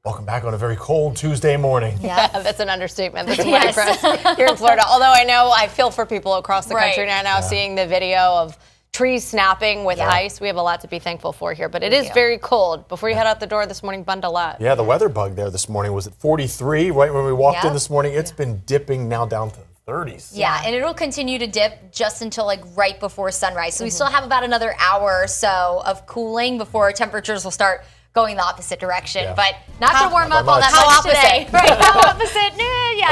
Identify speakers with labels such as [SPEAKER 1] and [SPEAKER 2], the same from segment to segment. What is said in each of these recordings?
[SPEAKER 1] Welcome back on a very cold Tuesday morning.
[SPEAKER 2] Yeah, that's an understatement this morning for us here in Florida. Although I feel for people across the country now seeing the video of trees snapping with ice. We have a lot to be thankful for here, but it is very cold. Before you head out the door this morning, bundle up. Yeah,
[SPEAKER 1] the weather bug there this morning was at 43 right when we walked in this morning. It's been dipping now down to 30s.
[SPEAKER 3] Yeah, and it'll continue to dip just until like right before sunrise. So we still have about another hour or so of cooling before temperatures will start going the opposite direction, but not to warm up all that much today. Right, how opposite?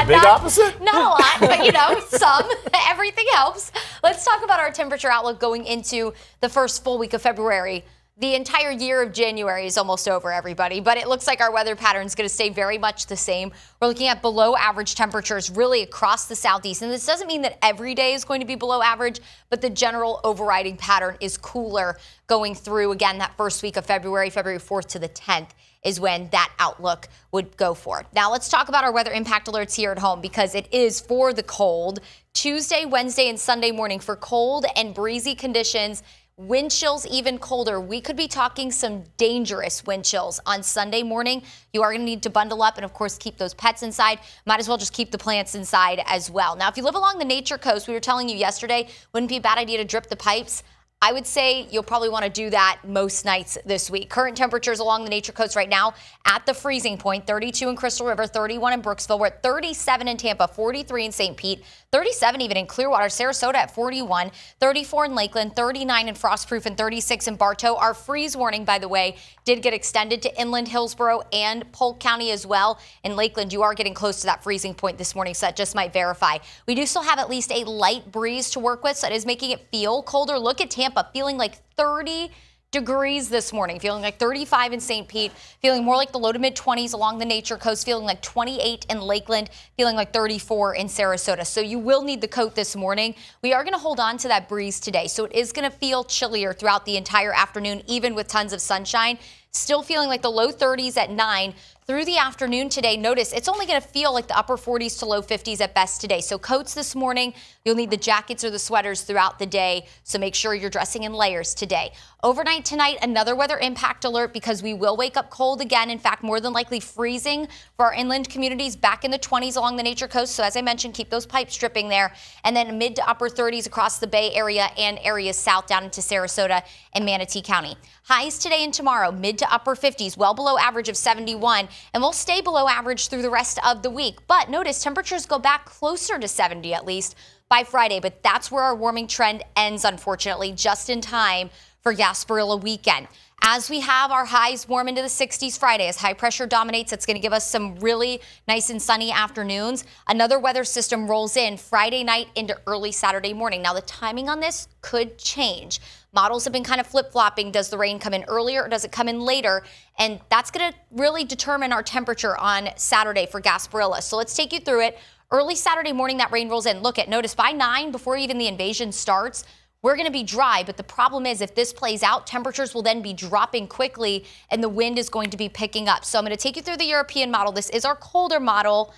[SPEAKER 1] Big opposite?
[SPEAKER 3] Not a lot, but some. Everything helps. Let's talk about our temperature outlook going into the first full week of February. The entire year of January is almost over, everybody, but it looks like our weather pattern is going to stay very much the same. We're looking at below average temperatures really across the southeast, and this doesn't mean that every day is going to be below average, but the general overriding pattern is cooler going through, again, that first week of February 4th to the 10th is when that outlook would go for. Now let's talk about our weather impact alerts here at home because it is for the cold. Tuesday, Wednesday, and Sunday morning for cold and breezy conditions. Wind chills even colder. We could be talking some dangerous wind chills on Sunday morning. You are going to need to bundle up and, of course, keep those pets inside. Might as well just keep the plants inside as well. Now, if you live along the nature coast, we were telling you yesterday, wouldn't be a bad idea to drip the pipes. I would say you'll probably want to do that most nights this week. Current temperatures along the nature coast right now at the freezing point, 32 in Crystal River, 31 in Brooksville. We're at 37 in Tampa, 43 in St. Pete, 37 even in Clearwater, Sarasota at 41, 34 in Lakeland, 39 in Frostproof, and 36 in Bartow. Our freeze warning, by the way, did get extended to inland Hillsborough and Polk County as well. In Lakeland, you are getting close to that freezing point this morning, so that just might verify. We do still have at least a light breeze to work with, so that is making it feel colder. Look at Tampa feeling like 30 degrees this morning, feeling like 35 in St. Pete, feeling more like the low to mid 20s along the nature coast, feeling like 28 in Lakeland, feeling like 34 in Sarasota. So you will need the coat this morning. We are going to hold on to that breeze today, so it is going to feel chillier throughout the entire afternoon, even with tons of sunshine. Still feeling like the low 30s at 9 through the afternoon today. Notice it's only going to feel like the upper 40s to low 50s at best today. So coats this morning. You'll need the jackets or the sweaters throughout the day. So make sure you're dressing in layers today. Overnight tonight, another weather impact alert because we will wake up cold again. In fact, more than likely freezing for our inland communities back in the 20s along the nature coast. So as I mentioned, keep those pipes dripping there. And then mid to upper 30s across the Bay Area and areas south down into Sarasota and Manatee County. Highs today and tomorrow, mid to upper 50s, well below average of 71, and we'll stay below average through the rest of the week. But notice temperatures go back closer to 70 at least by Friday, but that's where our warming trend ends, unfortunately, just in time for Gasparilla weekend. As we have our highs warm into the 60s Friday, as high pressure dominates, it's going to give us some really nice and sunny afternoons. Another weather system rolls in Friday night into early Saturday morning. Now, the timing on this could change. Models have been kind of flip-flopping. Does the rain come in earlier or does it come in later? And that's going to really determine our temperature on Saturday for Gasparilla. So let's take you through it. Early Saturday morning, that rain rolls in. Notice by 9, before even the invasion starts, we're going to be dry, but the problem is if this plays out, temperatures will then be dropping quickly and the wind is going to be picking up. So I'm going to take you through the European model. This is our colder model,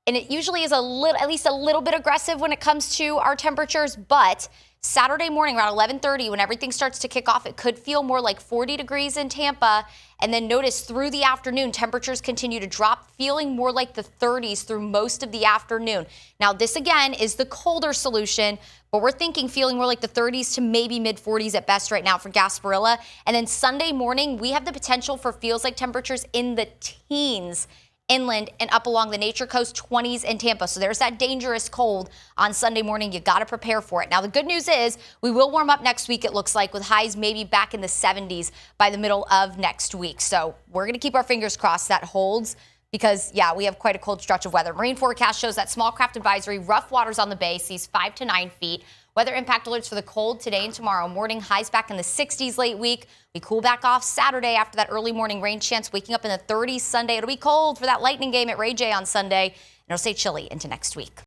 [SPEAKER 3] and it usually is at least a little bit aggressive when it comes to our temperatures, but Saturday morning around 11:30, when everything starts to kick off, it could feel more like 40 degrees in Tampa. And then notice through the afternoon, temperatures continue to drop, feeling more like the 30s through most of the afternoon. Now, this again is the colder solution, but we're thinking feeling more like the 30s to maybe mid 40s at best right now for Gasparilla. And then Sunday morning, we have the potential for feels like temperatures in the teens inland and up along the nature coast, 20s in Tampa. So there's that dangerous cold on Sunday morning. You got to prepare for it. Now, the good news is we will warm up next week, it looks like, with highs maybe back in the 70s by the middle of next week. So we're going to keep our fingers crossed that holds because, yeah, we have quite a cold stretch of weather. Marine forecast shows that small craft advisory, rough waters on the bay, sees 5 to 9 feet. Weather impact alerts for the cold today and tomorrow morning. Highs back in the 60s late week. We cool back off Saturday after that early morning rain chance. Waking up in the 30s Sunday. It'll be cold for that lightning game at Ray J on Sunday. And it'll stay chilly into next week.